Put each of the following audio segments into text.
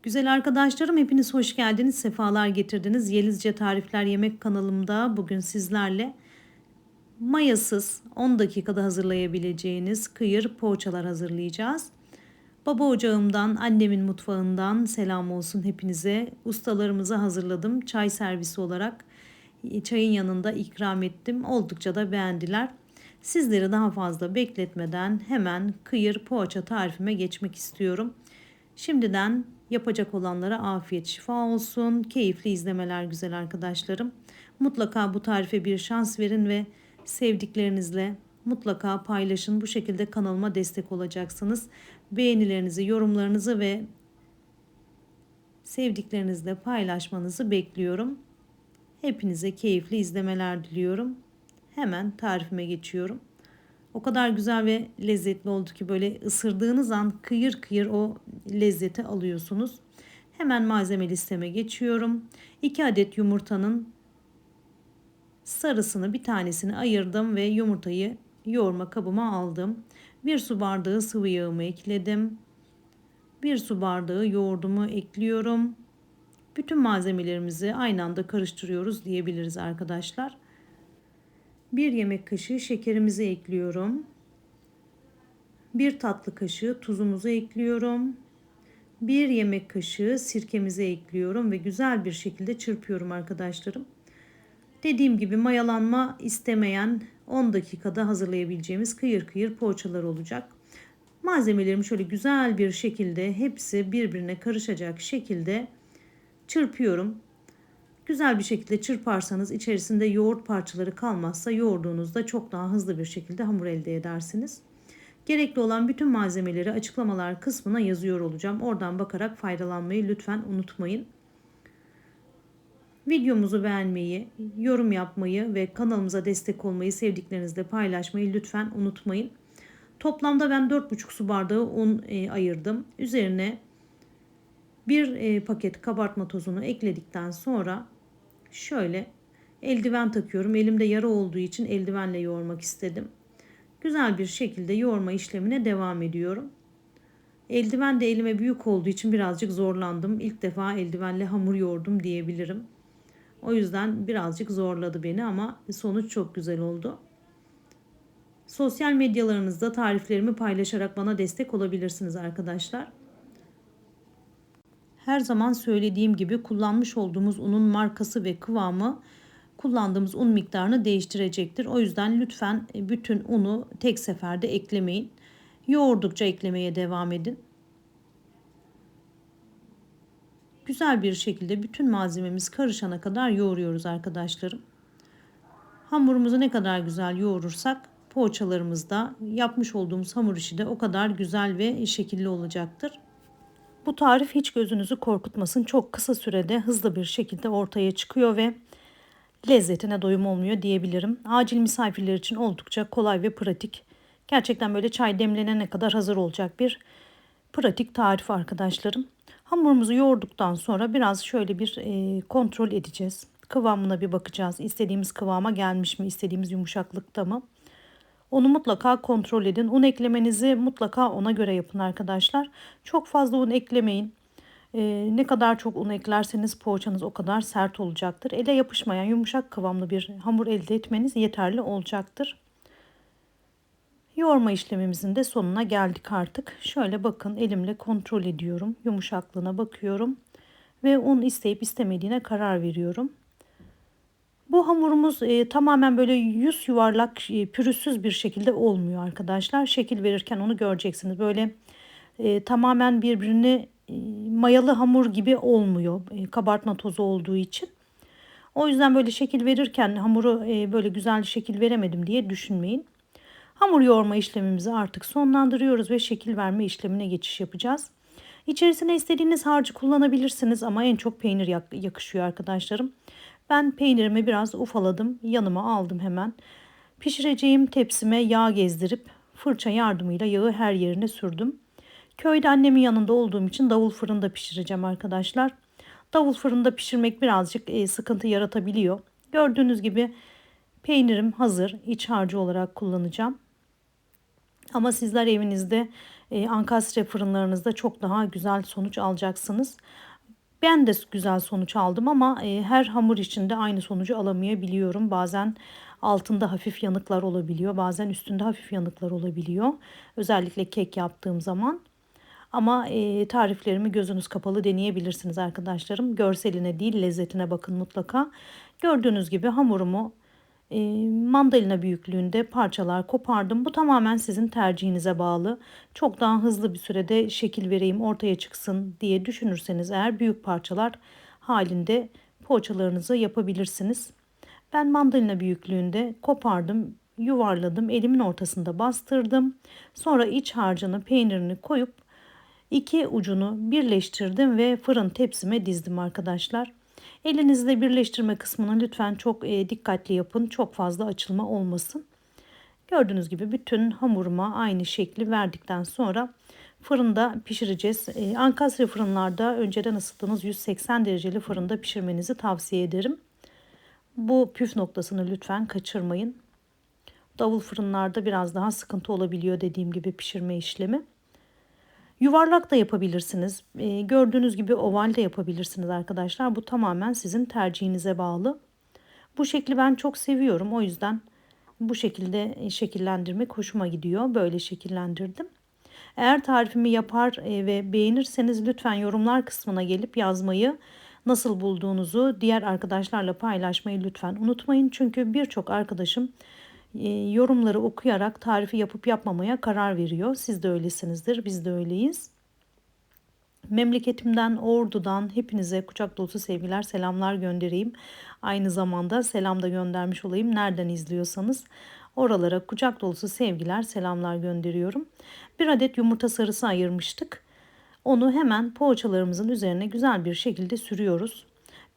Güzel arkadaşlarım, hepiniz hoş geldiniz, sefalar getirdiniz. Yelizce Tarifler Yemek kanalımda bugün sizlerle mayasız 10 dakikada hazırlayabileceğiniz kıyır poğaçalar hazırlayacağız. Baba ocağımdan, annemin mutfağından selam olsun hepinize. Ustalarımıza hazırladım. Çay servisi olarak çayın yanında ikram ettim. Oldukça da beğendiler. Sizleri daha fazla bekletmeden hemen kıyır poğaça tarifime geçmek istiyorum. Şimdiden yapacak olanlara afiyet şifa olsun. Keyifli izlemeler güzel arkadaşlarım. Mutlaka bu tarife bir şans verin ve sevdiklerinizle mutlaka paylaşın. Bu şekilde kanalıma destek olacaksınız. Beğenilerinizi, yorumlarınızı ve sevdiklerinizle paylaşmanızı bekliyorum. Hepinize keyifli izlemeler diliyorum. Hemen tarifime geçiyorum. O kadar güzel ve lezzetli oldu ki böyle ısırdığınız an kıyır kıyır o lezzeti alıyorsunuz. Hemen malzeme listeme geçiyorum. 2 adet yumurtanın sarısını bir tanesini ayırdım ve yumurtayı yoğurma kabıma aldım. 1 su bardağı sıvı yağımı ekledim. 1 su bardağı yoğurdumu ekliyorum. Bütün malzemelerimizi aynı anda karıştırıyoruz diyebiliriz arkadaşlar. 1 yemek kaşığı şekerimizi ekliyorum. 1 tatlı kaşığı tuzumuzu ekliyorum. 1 yemek kaşığı sirkemizi ekliyorum ve güzel bir şekilde çırpıyorum arkadaşlarım. Dediğim gibi mayalanma istemeyen 10 dakikada hazırlayabileceğimiz kıyır kıyır poğaçalar olacak. Malzemelerimi şöyle güzel bir şekilde hepsi birbirine karışacak şekilde çırpıyorum. Güzel bir şekilde çırparsanız içerisinde yoğurt parçaları kalmazsa yoğurduğunuzda çok daha hızlı bir şekilde hamur elde edersiniz. Gerekli olan bütün malzemeleri açıklamalar kısmına yazıyor olacağım. Oradan bakarak faydalanmayı lütfen unutmayın. Videomuzu beğenmeyi, yorum yapmayı ve kanalımıza destek olmayı, sevdiklerinizle paylaşmayı lütfen unutmayın. Toplamda ben 4,5 su bardağı un ayırdım. Üzerine bir paket kabartma tozunu ekledikten sonra şöyle eldiven takıyorum. Elimde yara olduğu için eldivenle yoğurmak istedim. Güzel bir şekilde yoğurma işlemine devam ediyorum. Eldiven de elime büyük olduğu için birazcık zorlandım. İlk defa eldivenle hamur yoğurdum diyebilirim. O yüzden birazcık zorladı beni ama sonuç çok güzel oldu. Sosyal medyalarınızda tariflerimi paylaşarak bana destek olabilirsiniz arkadaşlar. Her zaman söylediğim gibi kullanmış olduğumuz unun markası ve kıvamı kullandığımız un miktarını değiştirecektir. O yüzden lütfen bütün unu tek seferde eklemeyin. Yoğurdukça eklemeye devam edin. Güzel bir şekilde bütün malzememiz karışana kadar yoğuruyoruz arkadaşlarım. Hamurumuzu ne kadar güzel yoğurursak poğaçalarımızda yapmış olduğumuz hamur işi de o kadar güzel ve şekilli olacaktır. Bu tarif hiç gözünüzü korkutmasın. Çok kısa sürede hızlı bir şekilde ortaya çıkıyor ve lezzetine doyum olmuyor diyebilirim. Acil misafirler için oldukça kolay ve pratik. Gerçekten böyle çay demlenene kadar hazır olacak bir pratik tarif arkadaşlarım. Hamurumuzu yoğurduktan sonra biraz şöyle bir kontrol edeceğiz. Kıvamına bir bakacağız. İstediğimiz kıvama gelmiş mi? İstediğimiz yumuşaklıkta mı? Onu mutlaka kontrol edin. Un eklemenizi mutlaka ona göre yapın arkadaşlar. Çok fazla un eklemeyin. Ne kadar çok un eklerseniz poğaçanız o kadar sert olacaktır. Ele yapışmayan yumuşak kıvamlı bir hamur elde etmeniz yeterli olacaktır. Yoğurma işlemimizin de sonuna geldik artık. Şöyle bakın, elimle kontrol ediyorum. Yumuşaklığına bakıyorum. Ve un isteyip istemediğine karar veriyorum. Bu hamurumuz tamamen böyle yüz yuvarlak pürüzsüz bir şekilde olmuyor arkadaşlar. Şekil verirken onu göreceksiniz. Böyle tamamen birbirini mayalı hamur gibi olmuyor. Kabartma tozu olduğu için. O yüzden böyle şekil verirken hamuru böyle güzel şekil veremedim diye düşünmeyin. Hamur yoğurma işlemimizi artık sonlandırıyoruz ve şekil verme işlemine geçiş yapacağız. İçerisine istediğiniz harcı kullanabilirsiniz ama en çok peynir yakışıyor arkadaşlarım. Ben peynirimi biraz ufaladım, yanıma aldım hemen. Pişireceğim tepsime yağ gezdirip fırça yardımıyla yağı her yerine sürdüm. Köyde annemin yanında olduğum için davul fırında pişireceğim arkadaşlar. Davul fırında pişirmek birazcık sıkıntı yaratabiliyor. Gördüğünüz gibi peynirim hazır. İç harcı olarak kullanacağım. Ama sizler evinizde ankastre fırınlarınızda çok daha güzel sonuç alacaksınız. Ben de güzel sonuç aldım ama her hamur için de aynı sonucu alamayabiliyorum. Bazen altında hafif yanıklar olabiliyor, bazen üstünde hafif yanıklar olabiliyor. Özellikle kek yaptığım zaman. Ama tariflerimi gözünüz kapalı deneyebilirsiniz arkadaşlarım. Görseline değil, lezzetine bakın mutlaka. Gördüğünüz gibi hamurumu mandalina büyüklüğünde parçalar kopardım. Bu tamamen sizin tercihinize bağlı. Çok daha hızlı bir sürede şekil vereyim, ortaya çıksın diye düşünürseniz eğer büyük parçalar halinde poğaçalarınızı yapabilirsiniz. Ben mandalina büyüklüğünde kopardım, yuvarladım, elimin ortasında bastırdım. Sonra iç harcını, peynirini koyup İki ucunu birleştirdim ve fırın tepsime dizdim arkadaşlar. Elinizle birleştirme kısmını lütfen çok dikkatli yapın. Çok fazla açılma olmasın. Gördüğünüz gibi bütün hamuruma aynı şekli verdikten sonra fırında pişireceğiz. Ankastre fırınlarda önceden ısıttığınız 180 dereceli fırında pişirmenizi tavsiye ederim. Bu püf noktasını lütfen kaçırmayın. Davul fırınlarda biraz daha sıkıntı olabiliyor dediğim gibi pişirme işlemi. Yuvarlak da yapabilirsiniz. Gördüğünüz gibi oval de yapabilirsiniz arkadaşlar. Bu tamamen sizin tercihinize bağlı. Bu şekli ben çok seviyorum. O yüzden bu şekilde şekillendirmek hoşuma gidiyor. Böyle şekillendirdim. Eğer tarifimi yapar ve beğenirseniz lütfen yorumlar kısmına gelip yazmayı, nasıl bulduğunuzu diğer arkadaşlarla paylaşmayı lütfen unutmayın. Çünkü birçok arkadaşım yorumları okuyarak tarifi yapıp yapmamaya karar veriyor. Siz de öylesinizdir, biz de öyleyiz. Memleketimden, Ordu'dan hepinize kucak dolusu sevgiler, selamlar göndereyim. Aynı zamanda selam da göndermiş olayım. Nereden izliyorsanız oralara kucak dolusu sevgiler, selamlar gönderiyorum. Bir adet yumurta sarısı ayırmıştık. Onu hemen poğaçalarımızın üzerine güzel bir şekilde sürüyoruz.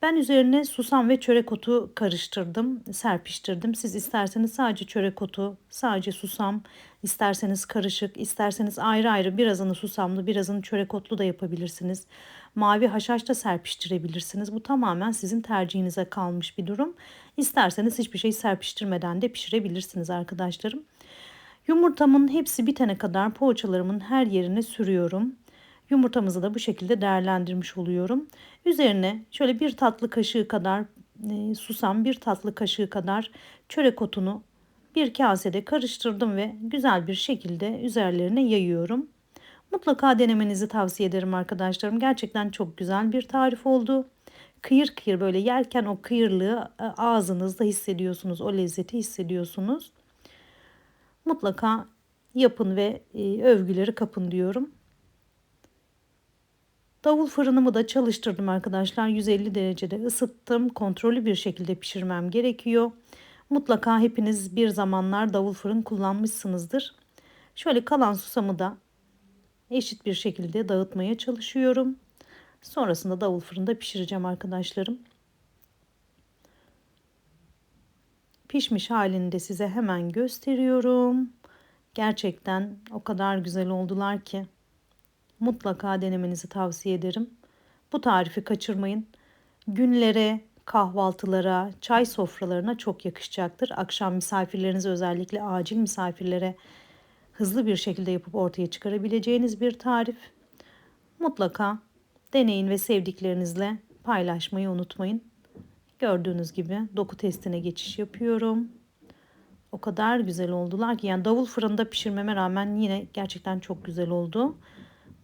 Ben üzerine susam ve çörek otu karıştırdım, serpiştirdim. Siz isterseniz sadece çörek otu, sadece susam, isterseniz karışık, isterseniz ayrı ayrı birazını susamlı, birazını çörek otlu da yapabilirsiniz. Mavi haşhaş da serpiştirebilirsiniz. Bu tamamen sizin tercihinize kalmış bir durum. İsterseniz hiçbir şey serpiştirmeden de pişirebilirsiniz arkadaşlarım. Yumurtamın hepsi bitene kadar poğaçalarımın her yerine sürüyorum. Yumurtamızı da bu şekilde değerlendirmiş oluyorum. Üzerine şöyle bir tatlı kaşığı kadar susam, bir tatlı kaşığı kadar çörek otunu bir kasede karıştırdım ve güzel bir şekilde üzerlerine yayıyorum. Mutlaka denemenizi tavsiye ederim arkadaşlarım. Gerçekten çok güzel bir tarif oldu. Kıyır kıyır böyle yerken o kıyırlığı ağzınızda hissediyorsunuz. O lezzeti hissediyorsunuz. Mutlaka yapın ve övgüleri kapın diyorum. Davul fırınımı da çalıştırdım arkadaşlar. 150 derecede ısıttım. Kontrollü bir şekilde pişirmem gerekiyor. Mutlaka hepiniz bir zamanlar davul fırın kullanmışsınızdır. Şöyle kalan susamı da eşit bir şekilde dağıtmaya çalışıyorum. Sonrasında davul fırında pişireceğim arkadaşlarım. Pişmiş halini de size hemen gösteriyorum. Gerçekten o kadar güzel oldular ki mutlaka denemenizi tavsiye ederim. Bu tarifi kaçırmayın. Günlere, kahvaltılara, çay sofralarına çok yakışacaktır. Akşam misafirlerinize, özellikle acil misafirlere hızlı bir şekilde yapıp ortaya çıkarabileceğiniz bir tarif. Mutlaka deneyin ve sevdiklerinizle paylaşmayı unutmayın. Gördüğünüz gibi doku testine geçiş yapıyorum. O kadar güzel oldular ki, yani davul fırında pişirmeme rağmen yine gerçekten çok güzel oldu.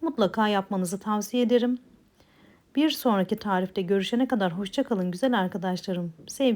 Mutlaka yapmanızı tavsiye ederim. Bir sonraki tarifte görüşene kadar hoşça kalın güzel arkadaşlarım. Sevgi